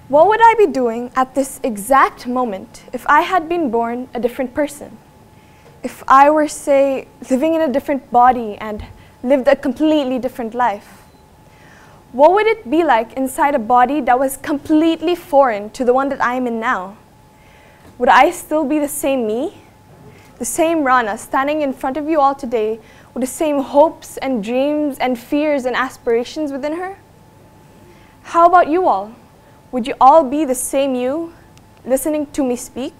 What would I be doing at this exact moment if I had been born a different person? If I were, say, living in a different body and lived a completely different life? What would it be like inside a body that was completely foreign to the one that I am in now? Would I still be the same me? The same Rana standing in front of you all today with the same hopes and dreams and fears and aspirations within her? How about you all? Would you all be the same you, listening to me speak?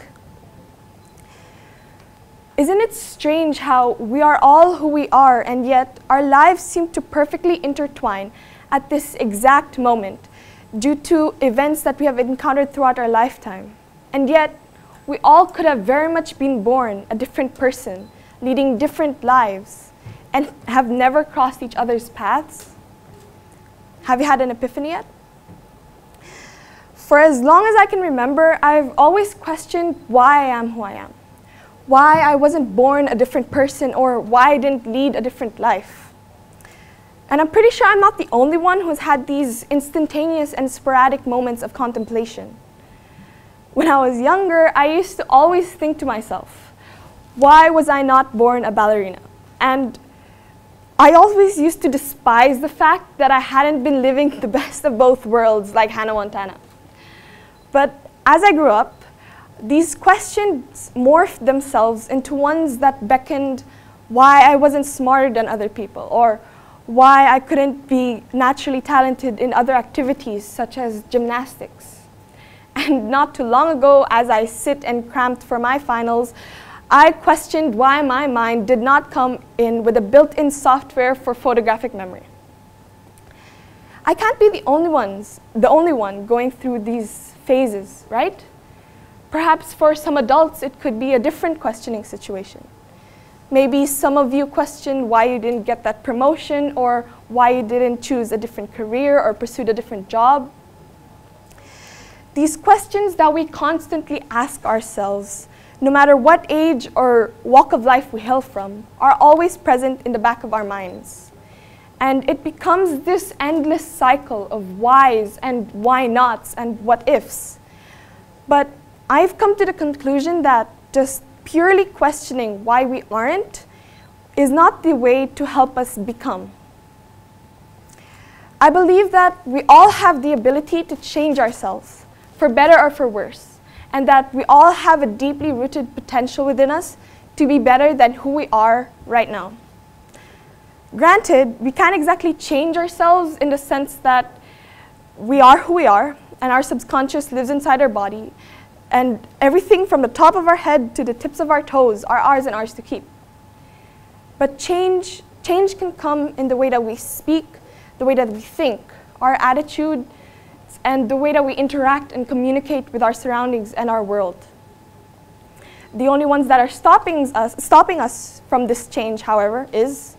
Isn't it strange how we are all who we are, and yet our lives seem to perfectly intertwine at this exact moment due to events that we have encountered throughout our lifetime? And yet, we all could have very much been born a different person, leading different lives, and have never crossed each other's paths. Have you had an epiphany yet? For as long as I can remember, I've always questioned why I am who I am, why I wasn't born a different person, or why I didn't lead a different life. And I'm pretty sure I'm not the only one who's had these instantaneous and sporadic moments of contemplation. When I was younger, I used to always think to myself, why was I not born a ballerina? And I always used to despise the fact that I hadn't been living the best of both worlds like Hannah Montana. But as I grew up, these questions morphed themselves into ones that beckoned why I wasn't smarter than other people, or why I couldn't be naturally talented in other activities such as gymnastics. And not too long ago, as I sit and cramped for my finals, I questioned why my mind did not come in with a built-in software for photographic memory. I can't be the only one going through these phases, right? Perhaps for some adults, it could be a different questioning situation. Maybe some of you question why you didn't get that promotion, or why you didn't choose a different career or pursue a different job. These questions that we constantly ask ourselves, no matter what age or walk of life we hail from, are always present in the back of our minds. And it becomes this endless cycle of whys and why nots and what ifs. But I've come to the conclusion that just purely questioning why we aren't is not the way to help us become. I believe that we all have the ability to change ourselves, for better or for worse, and that we all have a deeply rooted potential within us to be better than who we are right now. Granted, we can't exactly change ourselves in the sense that we are who we are, and our subconscious lives inside our body, and everything from the top of our head to the tips of our toes are ours and ours to keep. But change can come in the way that we speak, the way that we think, our attitude, and the way that we interact and communicate with our surroundings and our world. The only ones that are stopping us from this change, however, is,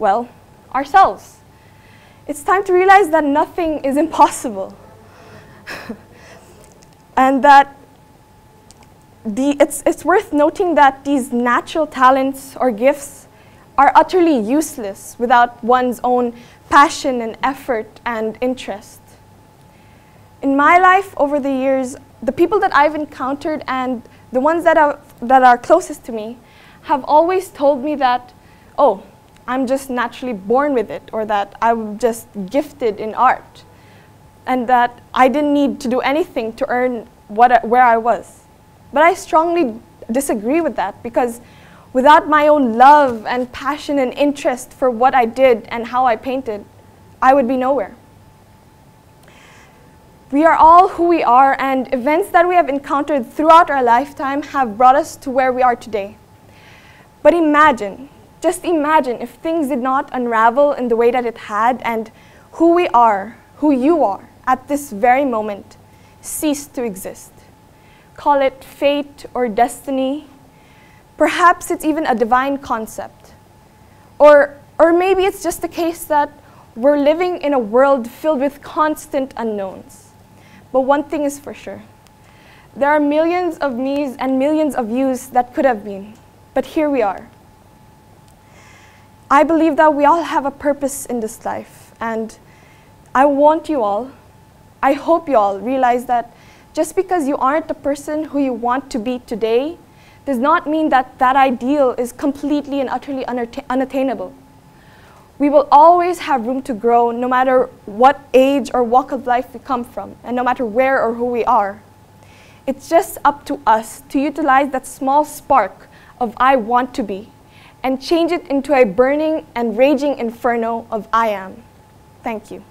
well, ourselves. It's time to realize that nothing is impossible. And that it's worth noting that these natural talents or gifts are utterly useless without one's own passion and effort and interest. In my life over the years, the people that I've encountered and the ones that are closest to me have always told me that, oh, I'm just naturally born with it, or that I'm just gifted in art, and that I didn't need to do anything to earn where I was. But I strongly disagree with that, because without my own love and passion and interest for what I did and how I painted, I would be nowhere. We are all who we are, and events that we have encountered throughout our lifetime have brought us to where we are today. But imagine, just imagine if things did not unravel in the way that it had, and who we are, who you are, at this very moment, ceased to exist. Call it fate or destiny. Perhaps it's even a divine concept. Or maybe it's just the case that we're living in a world filled with constant unknowns. But one thing is for sure. There are millions of me's and millions of you's that could have been, but here we are. I believe that we all have a purpose in this life, and I want you all, I hope you all realize that just because you aren't the person who you want to be today does not mean that that ideal is completely and utterly unattainable. We will always have room to grow no matter what age or walk of life we come from, and no matter where or who we are. It's just up to us to utilize that small spark of I want to be and change it into a burning and raging inferno of I am. Thank you.